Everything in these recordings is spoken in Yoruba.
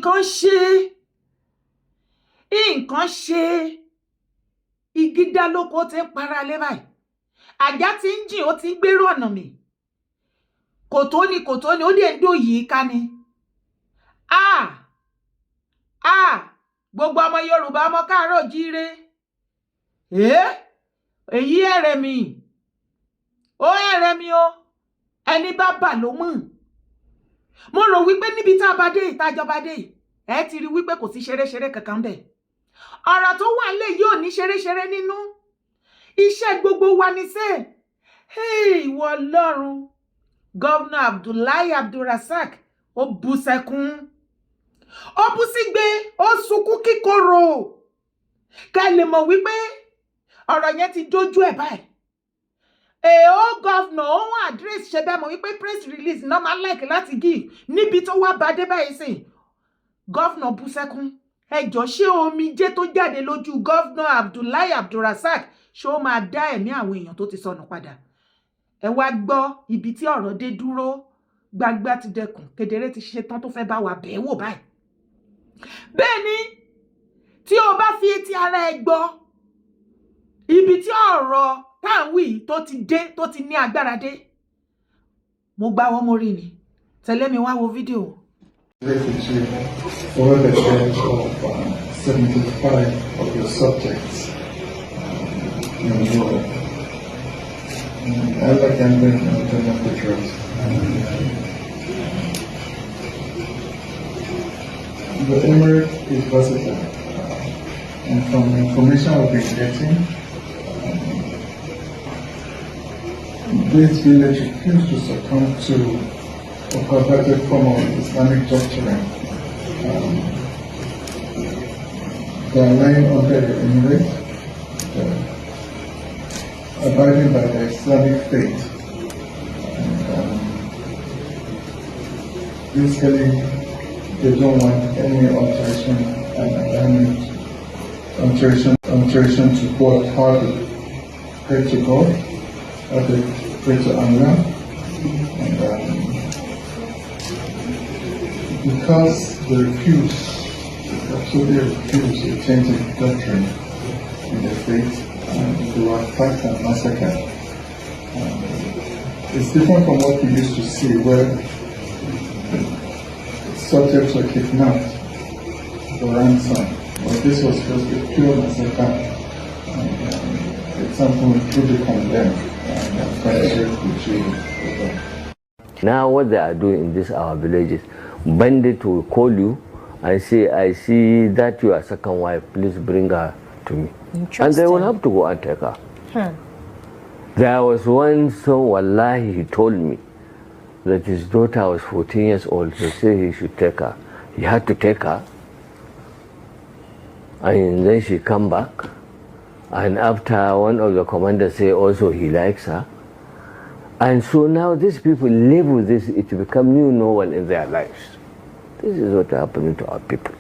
nǹkan ṣe igi dá lóko tí ń para lé báyìí àjá tí ń jìn ó ti ń gbèrò ọ̀nà mi kòtó ni ó dẹ̀ ń dò yìí ká ni gbogbo ọmọ Yorùbá ọmọ káàárọ̀ jíire èyí ẹ̀rẹ̀ mi ó ẹ̀rẹ̀ mi o ẹni bá bà ló mọ̀ mo rò wípé níbi tá a bá dé ìtajọba dé ẹ ti rí wípé kò sí ṣeré kankan bẹ́ẹ̀ ọ̀rọ̀ tó wà nílẹ̀ yóò ní ṣeré nínú iṣẹ́ gbogbo wa ní sẹ́ ìwọ Ọlọ́run gọ́vnà Abdulrazaq ó bú sẹ́kún ó bú sígbe ó sunkún kíkorò ká lè mọ̀ wípé ọ̀rọ̀ yẹn ti dójú ẹ̀ báyìí ó gọ́vnà òun àdírẹ́sì ṣe bẹ́ẹ̀ mọ̀ wípé press release náà máa like láti give níbi tó wá bá dé báyìí sìn gọ́vnà bú sẹ́kún ẹjọ́ ṣé omijé tó jáde lójú gọ́vnà Abdulrazaq ṣé ó máa dá ẹ̀mí àwọn èèyàn tó ti sọnù padà ẹ wá gbọ́ ibi tí ọ̀rọ̀ dé dúró gbagba ti dẹkùn kedere ti ṣe tán tó fẹ́ bá wa bẹ̀ẹ́ wò báyìí bẹ́ẹ̀ ni tí o bá fi etí ara ẹ gbọ́ ibi tí ọ̀rọ̀ táwí tó ti dé tó ti ní agbára dé mo gbá wọn mo rí ni tẹ̀lé mi wá wo fídíò. Refugee over the age of 75 of your subjects in Europe. I like gambling and alternative patriots. The Emirate is versatile, and from the information I've been getting, this village refused to succumb to a perverted form of Islamic doctrine. They are lying under the Emirate, abiding by the Islamic faith. And, basically, they don't want any alteration and alteration to what, how to pray to God, how to pray to Allah, and because they absolutely refuse to change the doctrine in their faith, they were attacked and massacred. It's different from what we used to see, where subjects were kidnapped for ransom. But this was just a pure massacre. It's something we truly condemn, and I'm quite sure with you. Now what they are doing in our villages, bandit will call you and say, I see that you are second wife, please bring her to me. And they will have to go and take her. There was one son, wallahi, he told me that his daughter was 14 years old, so say he should take her. He had to take her, and then she come back, and after one of the commanders say also he likes her, and so now these people live with this, it become new normal in their lives. This is what happening to our people.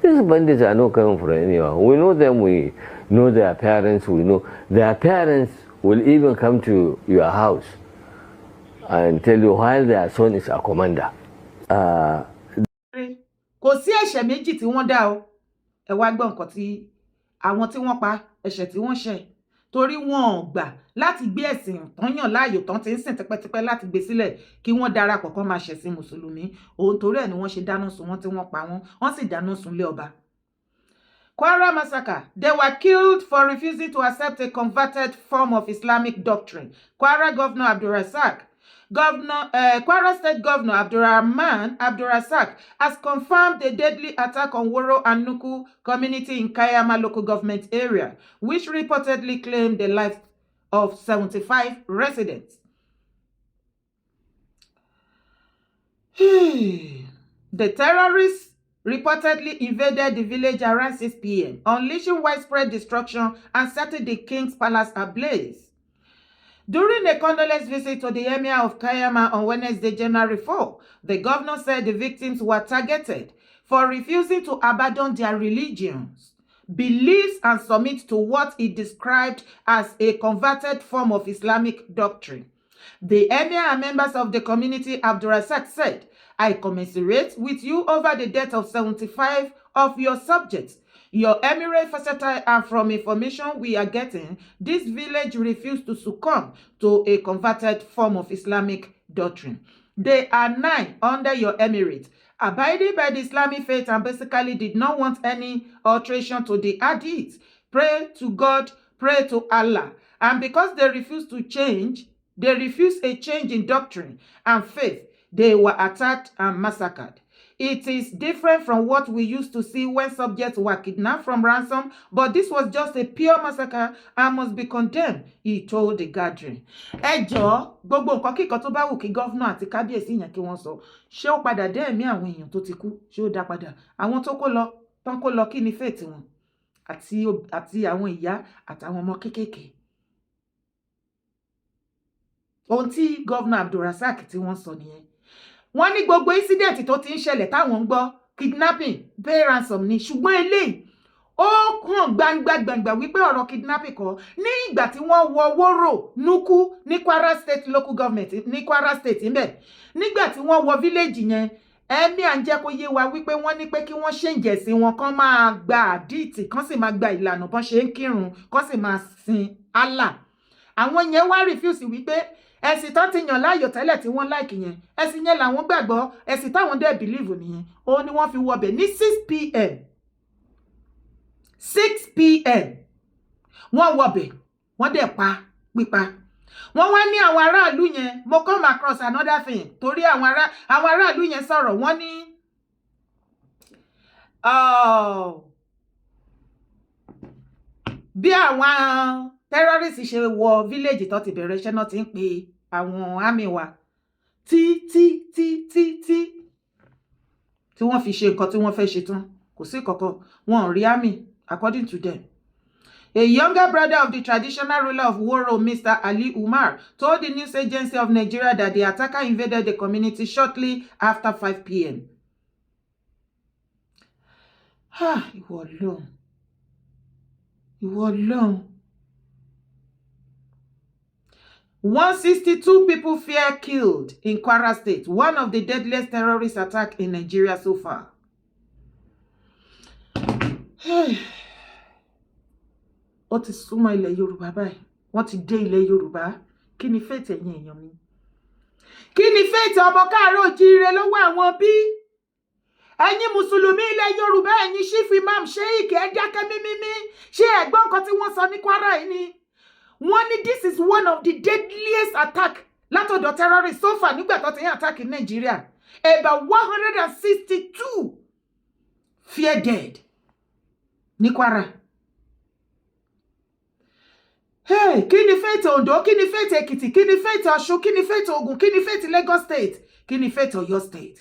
These bandits are not coming from anywhere. We know them, we know their parents, we know their parents will even come to your house and tell you while their son is a commander. Kò sí ẹ̀ṣẹ̀ méjì tí wọ́n dá o. Ẹ wá gbọ́ nǹkan tí àwọn tí wọ́n pa ẹ̀ṣẹ̀ tí wọ́n ṣẹ̀ torí wọ́n gbà láti gbé ẹ̀sìn tán yàn láàyò tán tí ń sìn tipẹ́tipẹ́ láti gbé sílẹ̀ kí wọ́n darapọ̀ kán máa ṣẹ̀sìn mùsùlùmí. Òun torí ẹ̀ ni wọ́n ṣe dáná sun wọ́n tí wọ́n pa wọ́n sì dáná sun lé ọba. Kwara massacre. They were killed for refusing to accept a converted form of Islamic doctrine. Kwara Governor Abdulrazaq. Kwara State Governor Abdulrazaq has confirmed a deadly attack on Woro and Nuku community in Kayama local government area, which reportedly claimed the life of 75 residents. The terrorists reportedly invaded the village around 6 p.m., unleashing widespread destruction and setting the king's palace ablaze. During a condolence visit to the Emir of Kayama on Wednesday, January 4, the governor said the victims were targeted for refusing to abandon their religions, beliefs, and submit to what he described as a converted form of Islamic doctrine. The Emir and members of the community, Abdulrazaq, said I commiserate with you over the death of 75 of your subjects. Your emirate versatile, and from information we are getting, this village refused to succumb to a converted form of Islamic doctrine. They are 9 under your emirate, abiding by the Islamic faith and basically did not want any alteration to the hadith. Pray to God, pray to Allah. And because they refused to change, they refused a change in doctrine and faith, they were attacked and massacred. It is different from what we used to see when subjects were kidnapped from ransom, but this was just a pure massacre and must be condemned, he told the gathering. Ẹ jọ̀ọ́, gbogbo nǹkan kíkan tó bá wù kí gọ́fúnà àti kábíyèsí yẹn kí wọ́n sọ, ṣé ó padà dé ẹ̀mí àwọn èèyàn tó ti kú, ṣé ó dá padà? Àwọn tó kó lọ, tán kó lọ kí ni fate wọn? Àti àwọn ìyá àtàwọn ọmọ kéékèèké. Ohun tí gọ́fúnà Abdulrazaq tí wọ́n sọ nìyẹn. Wọ́n ní gbogbo incident tó ti ń ṣẹlẹ̀ táwọn ń gbọ́ kidnapping, pay ransom ni, ṣùgbọ́n eléyìí ó hàn gbangba wípé ọ̀rọ̀ kidnapping kọ́. Ní ìgbà tí wọ́n wọ Woro Nuku ní Kwara State local government ní Kwara State ńbẹ̀, nígbà tí wọ́n wọ village yẹn, ẹ̀mí à ń jẹ́ kó yé wa wípé wọ́n ní pé kí wọ́n ṣèǹjẹ̀ sí wọn, kán máa gba àdìtì, kán sì máa gba ìlànà bọ́n ṣe ń kírun, kán sì máa sin Allah. Àwọn yẹn wá refuse wípé ẹ̀sìn tán ti yàn láàyò tẹ́lẹ̀ tí wọ́n like yẹn, ẹ̀sìn yẹn làwọn gbàgbọ́, ẹ̀sìn táwọn dẹ̀ believe nìyẹn. Ó ní wọ́n fi wọbẹ̀ ní 6 p.m. 6 p.m. wọ́n wọbẹ̀, wọ́n dẹ̀ pa pípa. Wọ́n wá ní àwọn aráàlú yẹn, mo come across another thing, torí àwọn aráàlú yẹn sọ̀rọ̀, wọ́n ní bí àwọn terrorists ṣe wọ village tó ti bẹ̀rẹ̀ iṣẹ́ náà ti ń pe àwọn army wa tí wọ́n fi ṣe nǹkan tí wọ́n fẹ́ ṣe tán, kò sí kankan, wọn ò rí army according to them. A younger brother of the traditional ruler of Woro, Mr. Ali Umar, told the news agency of Nigeria that the attacker invaded the community shortly after 5 p.m. Ìwọ Ọlọ́run. 162 people fear killed in Kwara State, one of the deadliest terrorist attacks in Nigeria so far. Ó ti súnmọ́ ilẹ̀ Yorùbá báyìí, wọ́n ti dé ilẹ̀ Yorùbá. Kí ni fate ẹ̀yin èèyàn mi? Kí ni fate ọmọ káàárọ̀ oòjíire lọ́wọ́ àwọn bí? Ẹ̀yin Mùsùlùmí ilẹ̀ Yorùbá, ẹ̀yin chief imam sheikh, ẹ dákẹ́ mímímí. Ṣé ẹ gbọ́ nǹkan tí wọ́n sọ ní Kwara yìí ni? Wọ́n ní this is one of the deadliest attack látọ̀dọ̀ terrorists so far nígbà tó ti ń attack in Nigeria. About 162 fear dead ní Kwara. Hey, kí ni fate Ondo, kí ni fate Ekiti, kí ni fate Ọ̀ṣun, kí ni fate Ògùn, kí ni fate Lagos State, kí ni fate Ọ̀yọ́ State.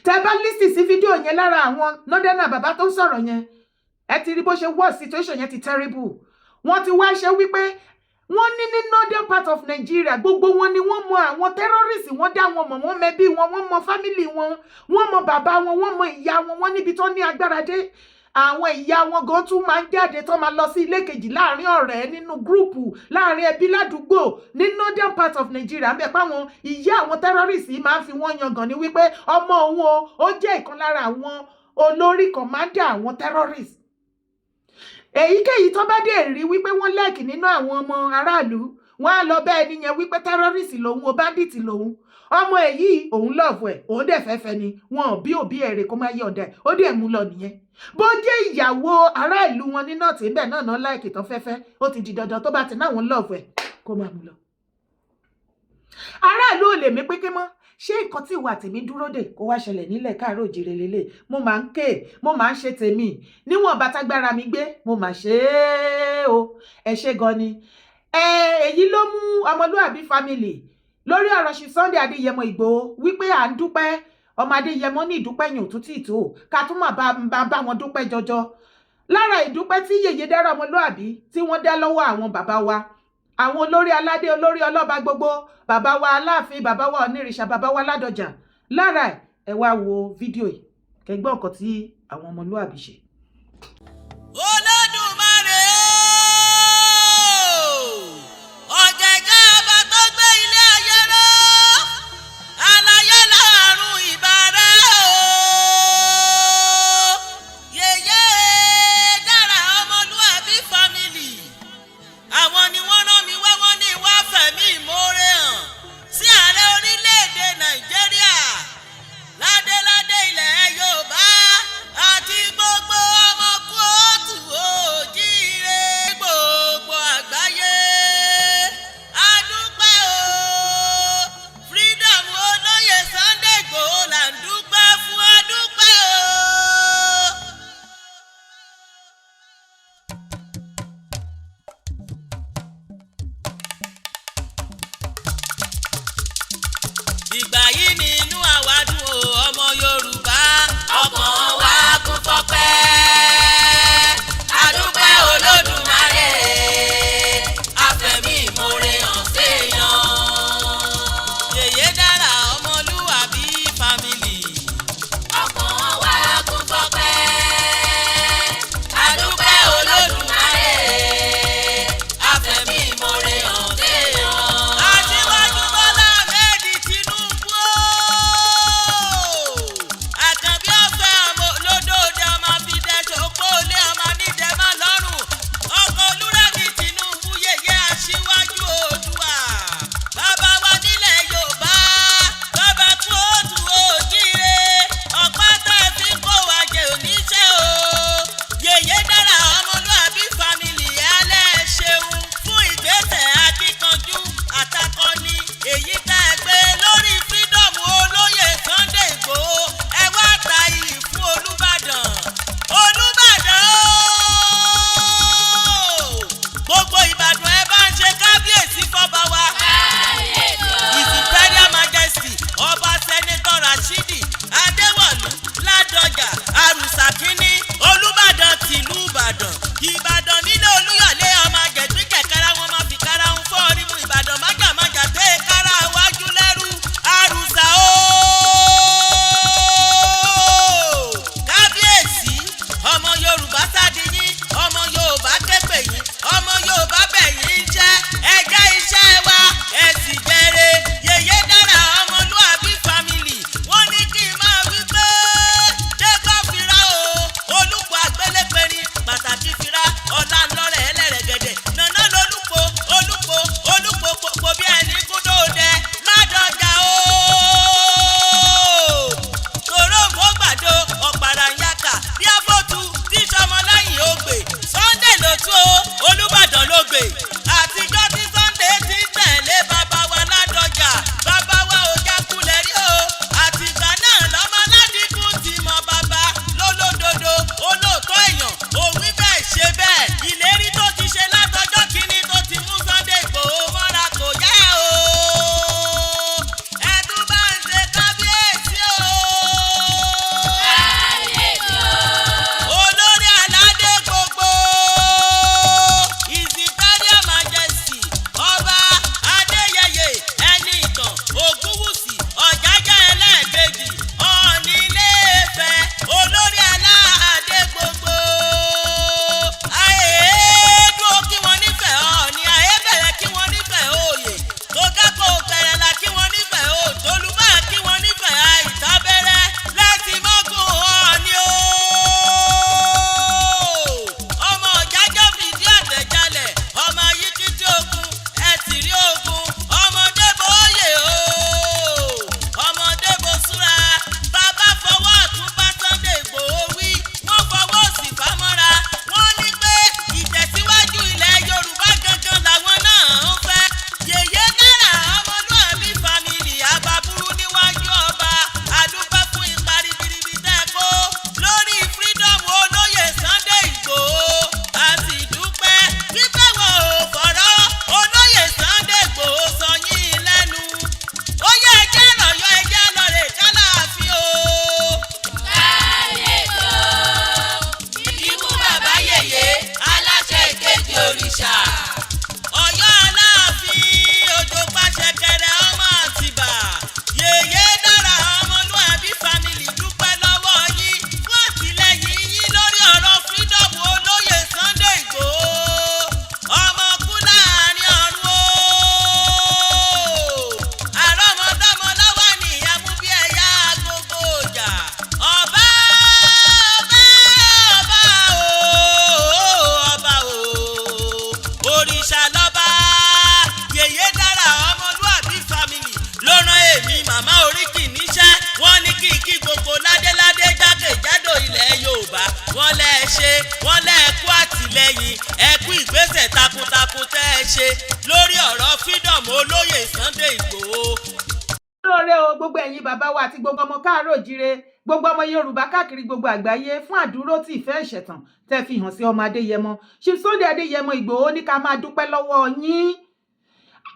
Tẹ́ bá listen sí fídíò yẹn lára àwọn northerner bàbá tó ń sọ̀rọ̀ yẹn, ẹ ti rí bó ṣe worse, situation yẹn ti terrible. Wọ́n ti wá ṣe wípé wọ́n ní northern part of Nigeria, gbogbo wọn ni wọ́n mọ àwọn terrorists, wọ́n dá wọn mọ̀, wọ́n mẹbí wọn, wọ́n mọ family wọn, wọ́n mọ bàbá wọn, wọ́n mọ ìyá wọn, wọ́n níbi tó ní agbára dé. Àwọn ìyá wọn gan tún máa ń jáde tó máa lọ sí ilé kejì láàrin ọ̀rẹ́, nínú gúrùpù, láàrin ẹbí ládùúgbò ní northern part of Nigeria. Ńbẹ̀ páwọn ìyá àwọn terrorists yìí máa ń fi wọ́n yangàn ní wípé ọmọ òun ó jẹ́ ìkan lára àwọn olórí commander àwọn terrorists. Èyíkéyìí tó bá dé rí wípé wọ́n lẹ́ẹ̀kì nínú àwọn ọmọ aráàlú, wọ́n á lọ bẹ́ẹ̀ nìyẹn wípé terrorist lòun o, bandit lòun. Ọmọ èyí òun lọ́ọ̀fù ẹ̀, òun dẹ̀ fẹ́fẹ́ ni, wọn ò bí òbí ẹ̀rẹ̀ kó má yí ọ̀dà ẹ̀, ó dẹ̀ mú lọ nìyẹn. Bó jẹ́ ìyàwó aráàlú wọn ní náà tí ń bẹ̀ náà láìkì tán fẹ́fẹ́, ó ti di dandan tó bá ti náwọn lọ́ọ̀fù ẹ̀ kó má mú lọ. Aráàlú ò lè mí pé ké mọ́. Ṣé nǹkan tí ìwà tèmi dúró dè kó wá ṣẹlẹ̀ nílẹ̀ káàárọ̀ oòjíire lélẹ̀? Mo máa ń ké, mo máa ń ṣe tèmi. Níwọ̀n bá tágbára mi gbé, mo máa ṣe é o. Ẹ ṣé gan ni. Èyí ló mú Ọmọlúàbí family lórí ọ̀rọ̀ ṣì Sunday Adéyẹmọ Ìgbòho wípé à ń dúpẹ́, ọmọ Adéyẹmọ ní ìdúpẹ́ yìí ò tún tí ì tó, ká tún máa bá wọn dúpẹ́ jọjọ. Lára ìdúpẹ́ tí Yèyé Dára Ọmọlúàbí tí wọ́n dá lọ́wọ́ àwọn bàbá wa, àwọn olórí aládé, olórí ọlọ́ba gbogbo, bàbá wa Aláàfin, bàbá wa Onírìṣà, bàbá wa Ládọjà. Lára ẹ wá wo fídíò yìí, kẹgbọ́n nǹkan tí àwọn Ọmọlúàbí ṣe. Olódùmarè ọ̀gẹ̀gẹ̀ ọba tó gbé ilé ayé ró, aláyé láàrún bàbá wa àti gbogbo ọmọ káàárọ̀ òjíire gbogbo ọmọ Yorùbá káàkiri gbogbo àgbáyé fún àdúró tí ìfẹ́ ìṣẹ̀tàn tẹ́ fi hàn sí ọmọ Adéyẹmọ. Chief Sunday Adéyẹmọ Ìgbòho ní ká máa dúpẹ́ lọ́wọ́ yín.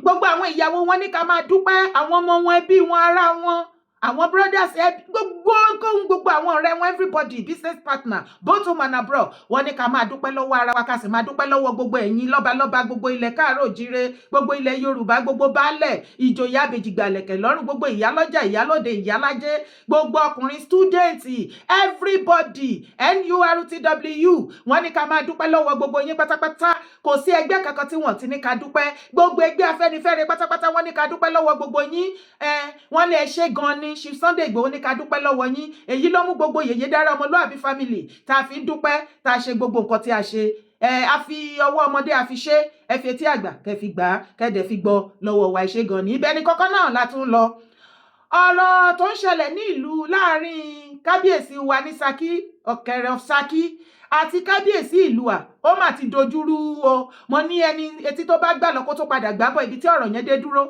Gbogbo àwọn ìyàwó wọn ní ká máa dúpẹ́, àwọn ọmọ wọn, ẹbí wọn, ará wọn, àwọn brothers, gbogbo àwọn ọ̀rẹ́ wọn, everybody, business partner, both home and abroad, wọ́n ní ká máa dúpẹ́ lọ́wọ́ ara wa, ká sì máa dúpẹ́ lọ́wọ́ gbogbo ẹ̀yin lọ́balọ́ba, gbogbo ilẹ̀ káàárọ̀ òjíire, gbogbo ilẹ̀ Yorùbá, gbogbo baálẹ̀, ìjòyè abèjìgbàlẹ̀kẹ̀ lọ́rùn, gbogbo ìyálọ́jà, ìyálóde, ìyálájé, gbogbo ọkùnrin, student, everybody, NURTW, wọ́n ní ká máa dúpẹ́ lọ́wọ́ gbogbo yín pátápátá. Kò sí ẹgbẹ́ kankan tí wọ́n ti ní ká dúpẹ́. Gbogbo ẹgbẹ́ Afẹ́nifẹ́re pátápátá wọ́n ní ká dúpẹ́ lọ́wọ́ gbogbo yín. Wọ́n lè ṣe gan ni. Chief Sunday Ìgbòho ní ká dúpẹ́ lọ́wọ́ yín. Èyí ló mú gbogbo Yèyé Dára Ọmọlúàbí family tá a fi ń dúpẹ́, tá a ṣe gbogbo nǹkan tí a ṣe. A fi ọwọ́ ọmọdé a fi ṣe, ẹ fi etí àgbà kẹ́ fi gbà á, kẹ́dẹ̀ fi gbọ́ lọ́wọ́ wa ṣe gan ni. Ibẹ̀ ni kọ́kọ́ náà la tún lọ. Ọ̀rọ̀ tó ń ṣẹlẹ̀ ní ìlú láàrin kábíyèsí wa ní Ṣakí, Ọ̀kẹ̀rẹ̀ of Ṣakí, àti kábíyèsí ìlú ó mà ti dojúrú o. Mo ní ẹni etí tó bá gbà lọ kó tó padà gbábọ̀ ibi tí ọ̀rọ̀ yẹn dé dúró.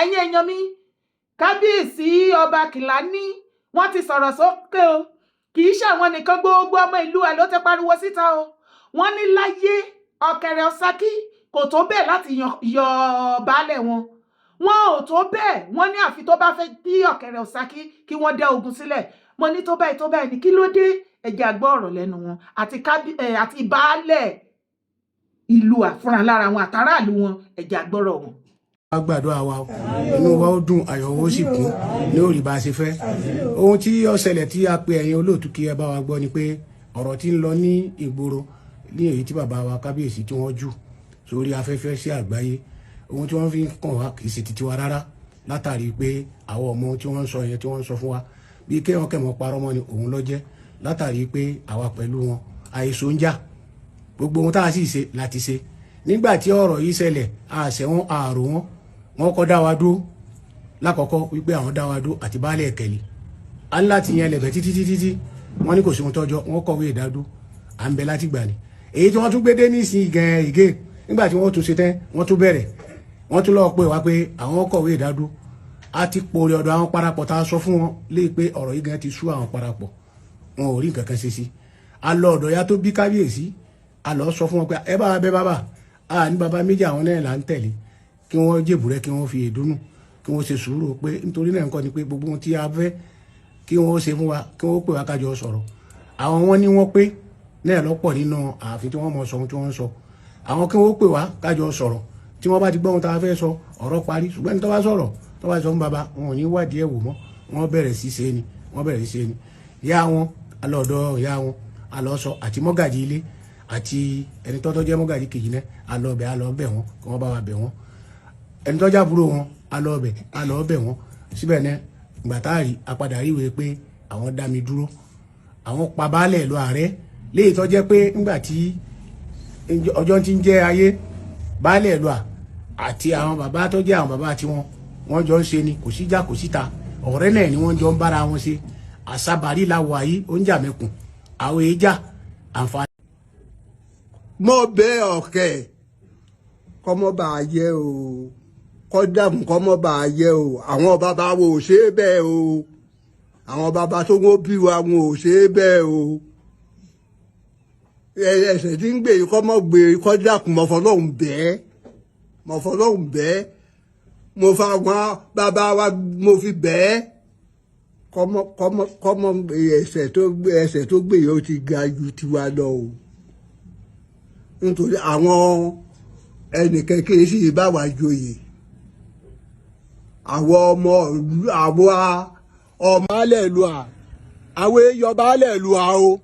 Ẹ̀yin èèyàn mi, kábíyèsí ọba Kìlání wọ́n ti sọ̀rọ̀ sókè o. Kì í ṣàwọn nìkan, gbogbo ọmọ ìlú ló ti pariwo síta o. Wọ́n ní láyé Ọ̀kẹ̀rẹ̀ of Ṣakí kò tó bẹ́ẹ̀ láti yọ baálẹ̀ wọn. Wọn ò tó bẹ́ẹ̀, wọ́n ní àfi tó bá fẹ́ kí Ọ̀kẹ̀rẹ̀ of Ṣakí kí wọ́n dá ogun sílẹ̀. Mo ní tó báyìí ní kí ló dé? Ẹ jẹ́ a gbọ́ ọ̀rọ̀ lẹ́nu wọn àti baálẹ̀ ìlú fúnra lára wọn àtàràlú wọn. Ẹ jẹ́ a gbọ́rọ̀ wọn. A gbàdúrà wa inú wa ó dùn, ayọ̀ ó sì kún ní orí bá a ṣe fẹ́. Ohun tí ó ṣẹlẹ̀ tí a pe ẹ̀yin olóòtú kí ẹ bá wa gbọ́ ni pé ọ̀rọ̀ tí ń lọ ní ìgboro ní èyí tí bàbá wa kábíyèsí tí wọ́n jù sórí afẹ́fẹ́ sí àgbáyé, ohun tí wọ́n fi ń kàn wá kì í ṣe titi wa rárá, látàrí pé àwọn ọmọ tí wọ́n ń sọ yẹn tí wọ́n ń sọ fún wa bí kéwọn kẹmọ parọ́ mọ́ ni òun ló jẹ́, látàrí pé àwa pẹ̀lú wọn àìsàn ń jà, gbogbo ohun tá a sì ṣe láti ṣe. Nígbà tí ọ̀rọ̀ yìí ṣẹlẹ̀ àṣẹ wọn àrò wọn kọ́ dá wa dúró lákọ̀ọ́kọ́ wípé àwọn dá wa dúró àti baálé ẹ̀kẹ́lì á ní láti yẹn lẹ̀bẹ̀ títí wọ́n ní kò sí ohun tọ́jọ́, wọ́n kọ̀wé ìdádó à ń bẹ láti gbà ní. Èyí tí wọ́n tún gbé dé ní ìsìn gan ìgé nígbà tí wọ́n tún ṣe tán wọ́n tún bẹ̀rẹ̀, wọ́n tún lọ́ọ́ pè wá pé àwọn kọ̀wé ìdádó á ti pòrè ọ̀dọ̀ àwọn parapọ̀ tá a sọ fún wọn lé pé ọ̀rọ̀ yìí gan ti sú àwọn parapọ̀, wọn ò rí nǹkan kan ṣe sí. A lọ ọ̀dọ̀ ya tó bí kábíyèsí, a lọ sọ fún wọn pé ẹ bá wa bẹ bàbá, a ní bàbá méjì àwọn náà là ń tẹ̀lé, kí wọ́n jèbùrẹ́ kí wọ́n fi èdúnú, kí wọ́n ṣe sùúrù pé nítorí náà nǹkan ni pé gbogbo ohun tí a fẹ́ kí wọ́n ṣe fún wa, kí wọ́n pè wá kájọ sọ̀rọ̀. Àwọn wọn ní wọ́n pé náà lọ́pọ̀ nínú ààfin tí wọ́n mọ̀ sọ ohun tí wọ́n ń sọ. Àwọn kí wọ́n pè wá kájọ sọ̀rọ̀, tí wọ́n bá ti gbọ́ ohun tá a fẹ́ sọ ọ̀rọ̀ parí. Ṣùgbọ́n ní tó bá sọ̀rọ̀ tó bá sọ fún bàbá, wọn ò ní wádìí ẹ̀ wò mọ́, wọ́n bẹ̀rẹ̀ sí ṣe ni. Ìyá wọn alọ́ọ̀dọ́ ìyá wọn alọ́sọ àti mọ́gàjì ilé àti ẹni tọ́tọ́ jẹ́ mọ́gàjì kejì náà alọ́ọ̀bẹ̀ wọn kí wọ́n bá wa bẹ̀ wọ́n. Ẹni tọ́jà búrò wọn alọ́ọ̀bẹ̀ wọn. Síbẹ̀ náà gbàtàrí apadà ríwe pé àwọn dá mi dúró, àwọn pa baálẹ̀ lọ ààrẹ léyìí tó jẹ́ pé nígbà tí ọjọ́ ti ń jẹ́ ayé baálẹ̀ lọ àti àwọn bàbá tó jẹ́ àwọn bàbá tiwọn wọ́n jọ ń ṣe ni, kò síjà kò síta, ọ̀rẹ́ náà ni wọ́n jọ ń bára wọn ṣe. Àṣàbàrí làwọ̀ ayé oúnjẹ mẹ́kùn àwọn èèjà àǹfààní. Mo bẹ̀ Ọ̀kẹ́ kọ́mọ́ bá a yẹ o, kọ́dàmù kọ́mọ́ bá a yẹ o, àwọn bàbá wo ò ṣe é bẹ́ẹ̀ o, àwọn bàbá tó wọ́n bí wa wọn ò ṣe é bẹ́ẹ̀ o. Ẹsẹ̀ tí ń gbé kọ́mọ́ gbé kọ́dàkùn mọ̀fọ́lọ́hùn bẹ́ẹ̀, mo fa àwọn bàbá wa mo fi bẹ́ẹ̀. Kọ́mọ ẹsẹ̀ tó gbé yìí ó ti ga ju tiwa lọ o, nítorí àwọn ẹnìkan kí sì bá wa joyè, àwọn ọmọ alẹ́ ìlú àwọn èèyàn baálẹ̀ ìlú o,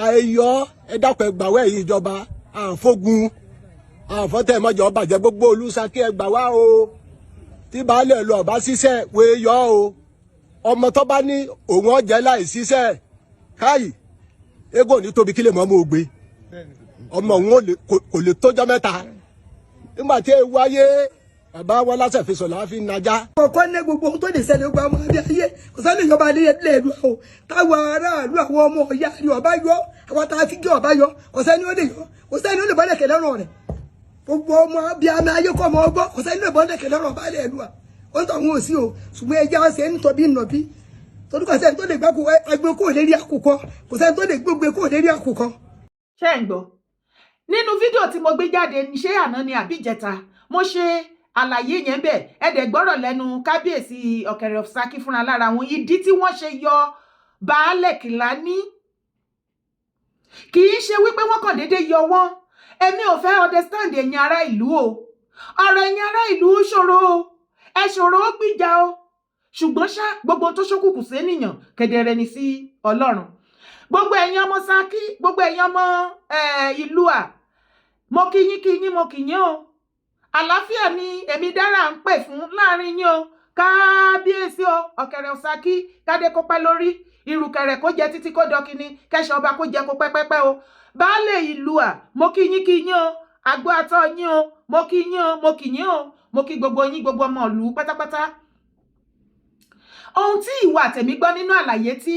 àìyọ ẹ dákun ẹgbàwẹ́ yìí ìjọba àfógun àfọ́tẹ̀mọ́jọ bàjẹ́ gbogbo olùsákí ẹgbàwá o, tí baálẹ̀ ìlú ọba ṣiṣẹ́ wẹ́ẹ́ yọ o. Ọmọ tó bá ní òun ọ̀jẹ̀ láì ṣiṣẹ́ káyì égò ní tóbi kí lè mọ́ mọ́ ògbé, ọmọ òun kò lè tójọ́ mẹ́ta. Nígbà tí ewu ayé bàbá wọn lásẹ̀ fi sọ̀lá fi najá. Ọkọ ní gbogbo ohun tó lè ṣẹlẹ̀ gba ọmọ adé ayé kò sẹ́ni ìjọba adé lẹ́ẹ̀lú o, táwọn aráàlú àwọn ọmọ ọ̀yá ni ọba yọ, àwọn tá a fi jẹ́ ọba yọ, kò sẹ́ni ó lè yọ, kò sẹ́ni ó lè bọ́lẹ̀kẹ̀ lọ́rùn rẹ̀. Gbogbo ọmọ bíi àmì ayé kọ́ ọmọ ọgbọ́, kò sẹ́ni ó lè bọ́lẹ̀kẹ̀ lọ́rùn ọba lẹ́ẹ̀lú ó tọ̀ wọn ò sí o ṣùgbọ́n ẹja ṣe ń tọ́bí nàbí torí kò sẹ́ni tó lè gbá agbe kó lérí àkùkọ kò sẹ́ni tó lè gbógbe kó lérí àkùkọ. ṣé ń gbọ́ nínú fídíò tí mo gbé jáde ní ṣé àná ni àbí ìjẹta mo ṣe àlàyé yẹn bẹ́ẹ̀ ẹ̀dẹ̀ gbọ́rọ̀ lẹ́nu kábíyèsí ọ̀kẹ̀rẹ̀ of Ṣakí fúnra lára wọn ìdí tí wọ́n ṣe yọ Baale Kìlání kì í ṣe wípé wọ́n kàn déédéé yọ wọ́n èmi ò fẹ́ understand ẹ̀yin ará ìlú o ọ̀rọ̀ ẹ̀yin ará ìlú ṣòro o ẹ ṣòro ó gbìjà o ṣùgbọ́n ṣá gbogbo tó ṣókùnkùn sí ènìyàn kedere ni sí Ọlọ́run gbogbo ẹ̀yin ọmọ Ṣakí gbogbo ẹ̀yin ọmọ ìlú à mo kí yín mo kí yín o àlàáfíà ni èmi dára ń pè fún láàrin yín o kábíyèsí o ọ̀kẹ̀rẹ̀ of Ṣakí kádé kó pẹ́ lórí ìrùkẹ̀rẹ̀ kó jẹ títí kó dọkíní kẹ́ṣọ̀ ọba kó jẹ kó pẹ́pẹ́pẹ́ o baálé ìlú à mo kí yín o àgbo àtọ yín o mo kí yín o mo kí yín o mo kí gbogbo yín gbogbo ọmọ ìlú pátápátá. Ohun tí ìwà àtẹ̀mí gbọ́ nínú àlàyé tí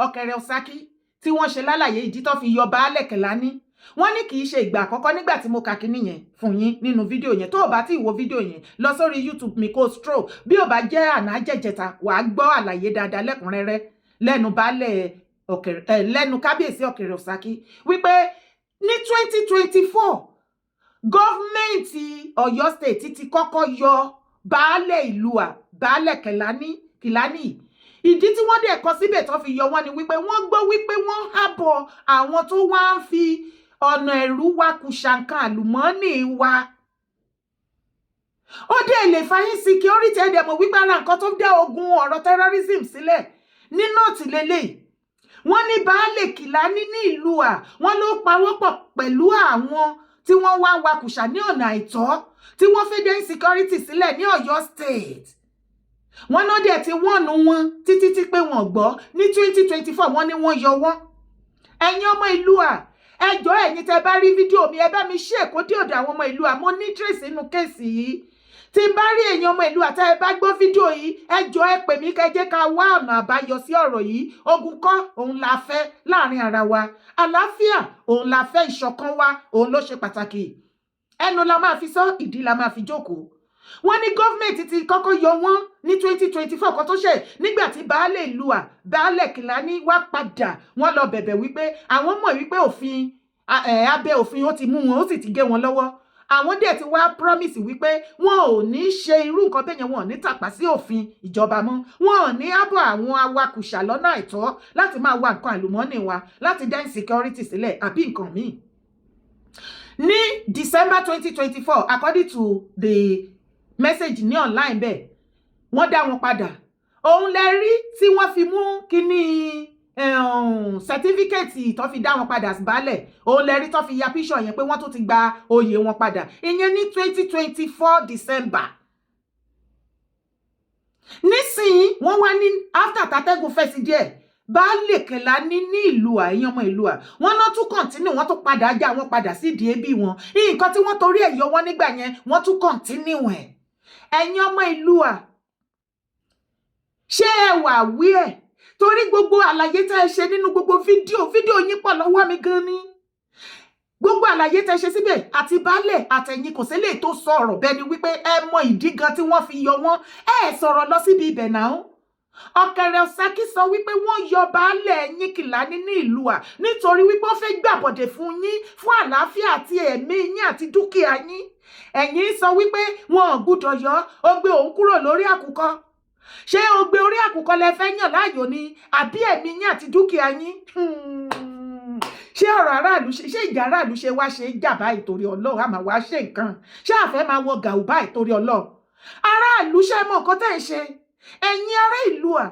ọ̀kẹ̀rẹ̀ of Ṣakí tí wọ́n ṣe lálàyé ìdí tó fi yọ Baale Kìlání wọ́n ní kì í ṣe ìgbà àkọ́kọ́ nígbà tí mo kà kíní yẹn fún yín nínú fídíò yẹn tó o bá ti wo fídíò yẹn lọ sórí YouTube mi kó stroll bí o bá jẹ́ àná jẹ̀jẹ̀ta wàá gbọ́ àlàyé dáadáa lẹ́kùnrẹ́rẹ́ lẹ́nu lẹ́nu kábíyèsí ọ̀kẹ̀rẹ̀ of Ṣakí wípé ní 2024 gọ́fúmẹ̀ntì Ọ̀yọ́ state ti kọ́kọ́ yọ baálé ìlú à Baale Kìlání ìdí tí wọ́n dẹ̀ kọ síbẹ̀ tó fi yọ wọ́n ni wípé wọ́n gbọ́ wípé wọ́n hábọ̀ àwọn tó wá ń fi ọ̀nà ẹ̀rú wa kùṣàǹkan àlùmọ́ọ́nì wa ó dẹ̀ lè fa insecurity ẹ̀dẹ̀ mọ̀ wípé ara nǹkan tó dá ogun ọ̀rọ̀ terrorism sílẹ̀ ní nọ́ọ̀tì lélẹ̀ wọ́n ní Baale Kìlání ní ìlú à wọ́n ló pawọ́pọ̀ pẹ̀lú àwọn tí wọ́n wá wakùṣà ní ọ̀nà àìtọ́ tí wọ́n fẹ́ dé insecurity sílẹ̀ ní Ọ̀yọ́ state wọ́n náà dẹ̀ ti wọ́ọ̀nù wọn títí tí pé wọ́n gbọ́ ní 2024 wọ́n ní wọ́n yọ wọ́n ẹ̀yin ọmọ ìlú à ẹjọ́ ẹ̀yin tẹ́ bá rí fídíò mi ẹ bá mi ṣe kó dé ọ̀dọ̀ àwọn ọmọ ìlú à mo ní trace nínú kéèsì yìí tí n bá rí ẹ̀yin ọmọ ìlú àtẹ́ ẹ bá gbọ́ fídíò yìí ẹjọ́ ẹ pè mí kẹjẹ́ ká wá ọ̀nà àbáyọ sí ọ̀rọ̀ yìí ogun kọ́ òun la fẹ́ láàrin ara wa àlàáfíà òun la fẹ́ ìṣọ̀kan wa òun ló ṣe pàtàkì ẹnu la máa fi sọ ìdí la máa fi jókòó wọ́n ní gọ́ọ̀mẹ̀ntì ti kọ́kọ́ yọ wọ́n ní 2024 kan tó ṣe nígbà tí baálé ìlú à Baale Kìlání wá padà wọ́n lọ bẹ̀bẹ̀ wípé àwọn mọ̀ wípé òfin abẹ́ òfin ó ti mú wọn ó sì ti gé wọn lọ́wọ́ àwọn dẹ̀ ti wá promise wípé wọn ò ní ṣe irú nǹkan bẹ́yẹn wọn ò ní tàpá sí òfin ìjọba mọ́ wọn ò ní àbọ̀ àwọn awakùsà lọ́nà àìtọ́ láti máa wa nǹkan àlùmọ́ọ́nì wa láti dá insecurity sílẹ̀ àbí nǹkan míì. ní December 2024 according to the message ní online bẹ́ẹ̀ wọ́n dá wọn padà òun lẹ rí tí wọ́n fi mú kíní certificate tó fi dá wọn padà Baálẹ̀ òun lẹ rí tó fi ya picture yẹn pé wọ́n tó ti gba oyè wọn padà ìyẹn ní 2024 December nísìnyí wọ́n wá ní after tàtẹ́gùn fẹ́ sí díẹ̀ Baale Kìlání ní ìlú à èèyàn ọmọ ìlú à wọ́n náà tún continue wọ́n tún padà já wọn padà sí ìdí ẹbí wọn nǹkan tí wọ́n torí ẹ̀ yọ wọ́n nígbà yẹn wọ́n tún continue ẹ̀ ẹ̀yin ọmọ ìlú à ṣé ẹ wà wí ẹ̀ torí gbogbo àlàyé tẹ́ ẹ ṣe nínú gbogbo fídíò yín pọ̀ lọ́wọ́ mi gan ni gbogbo àlàyé tẹ́ ṣe síbẹ̀ àti Baálẹ̀ àtẹ̀yìn kò sílẹ̀ tó sọ̀rọ̀ bẹ́ẹ̀ ni wípé ẹ mọ ìdí gan tí wọ́n fi yọ wọ́n ẹ sọ̀rọ̀ lọ síbi ibẹ̀ náà ọ̀kẹ̀rẹ̀ of Ṣakí sọ wípé wọ́n yọ Baálẹ̀ yín Kìlání ní ìlú à nítorí wípé ó fẹ́ gbàbọ̀dẹ̀ fún yín fún àlàáfíà àti ẹ̀mí yín àti dúkìá yín ẹ̀yin sọ wípé wọn ò gbúdọ̀ yọ ó gbé òun kúrò lórí àkùkọ ṣé o gbé orí àkùkọ lẹ fẹ́ yàn láàyò ni àbí ẹ̀mí yín àti dúkìá yín ṣé ọ̀rọ̀ aráàlú ṣe ìjà aráàlú ṣe wá ṣe jà báyìí torí Ọlọ́run àmà wá ṣe nǹkan ṣé àfẹ́ máa wọ gàù báyìí torí Ọlọ́run aráàlú ṣe mọ nǹkan tẹ́ ń ṣe ẹ̀yin ará ìlú à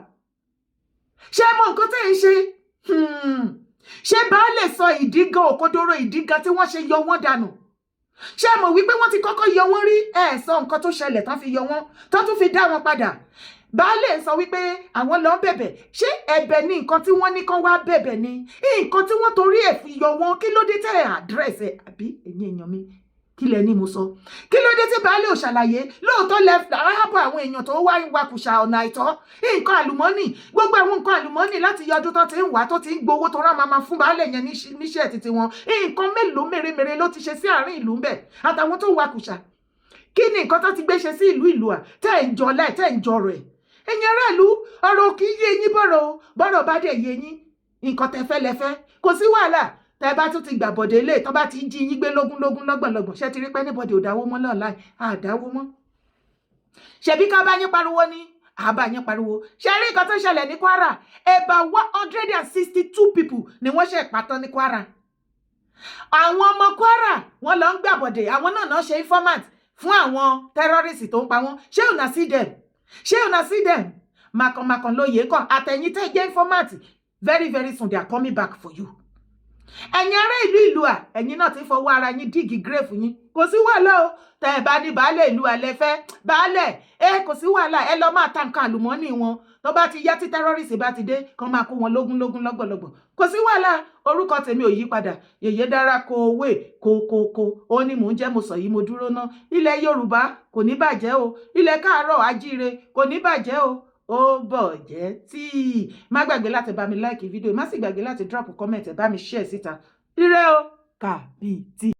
ṣe mọ nǹkan tẹ́ ń ṣe ṣé Baálẹ̀ sọ ìdí gan òkodoro ìdí gan tí wọ́n ṣe yọ wọ́n dànù ṣé mọ̀ wípé wọ́n ti kọ́kọ́ yọ wọ́n rí sọ nǹkan tó ṣẹlẹ̀ tán fi yọ wọ́n tán tún fi dá wọn padà Baálẹ̀ sọ wípé àwọn lọ bẹ̀bẹ̀ ṣé ẹ̀bẹ̀ ni nǹkan tí wọ́n ní kán wá bẹ̀bẹ̀ ni nǹkan tí wọ́n torí ẹ̀ fi yọ wọ́n kí ló dé tẹ́ àdírẹ́sì àbí ẹ̀yin èèyàn mi kí lẹ ní mo sọ kí ló dé tí Baálẹ̀ ò ṣàlàyé lóòótọ́ left arábọ̀ àwọn èèyàn tó wá ń wakùsà ọ̀nà àìtọ́ nǹkan àlùmọ́nì gbogbo àwọn nǹkan àlùmọ́nì láti yọdún tó ti ń wá tó ti ń gbowó tó rán máa fún Baálẹ̀ yẹn níṣẹ́ títí wọn nǹkan mélòó mèremère ló ti ṣe sí àárín ìlú ń bẹ̀ àtàwọn tó wakùsà kí ni nǹkan tó ti gbé ṣe sí ìlú à tẹ́ ń jọ láì tẹ́ ń jọrọ̀ ẹ̀ ẹ̀yin aráàlú ọ̀rọ̀ kì í yé yín bọ́rọ̀ bá dẹ̀ yé yín nǹkan tẹ́ fẹ́ lẹ́fẹ́ kò sí wàhálà tẹ́ bá tún ti gbàbọ̀dé ilé tó bá ti ń jí yín gbé lógún lọ́gbọ̀nlọ́gbọ̀n ṣé ti rí pé níbọ̀dé ò dáwó mọ́ lọ́ọ̀lá àdáwó mọ́ ṣebí ká bá yín pariwo ní àbá yín pariwo ṣe rí nǹkan tó ṣẹlẹ̀ ní Kwara about 162 people ni wọ́n ṣe pàtàn ní Kwara àwọn ọmọ Kwara wọ́n lọ ń gbàbọ̀dé àwọn náà ṣe informant fún àwọn terrorists tó ń pa wọ́n ṣé una see them makan lóye kan àtẹ̀yìn tẹ́ jẹ́ informant very soon they are coming back for you ẹ̀yin ará ìlú à ẹ̀yin náà ti fọwọ́ ara yín dígì grave yín kò sí wàhálà o tẹ́ ẹ bá ní baálé ìlú alẹ́ fẹ́ baálẹ̀ kò sí wàhálà ẹ lọ máa ta nǹkan àlùmọ́ọ́nì wọn tó bá ti yá tí terrorist bá ti dé kàn máa kó wọn lógún lọ́gbọ̀lọ́gbọ̀ kò sí wàhálà orúkọ tèmi ò yí padà yèyé dára kó owó kó ó ní mò ń jẹ́ mo sọ yìí mo dúró ná ilẹ̀ Yorùbá kò ní bàjẹ́ o ilẹ̀ káàárọ̀ ajíire kò ní bàjẹ́ o ó bọ̀ jẹ́ tí má gbàgbé láti bá mi like fídíò má sì gbàgbé láti drop comment ẹ̀ bá mi share síta ire o kàbìtì.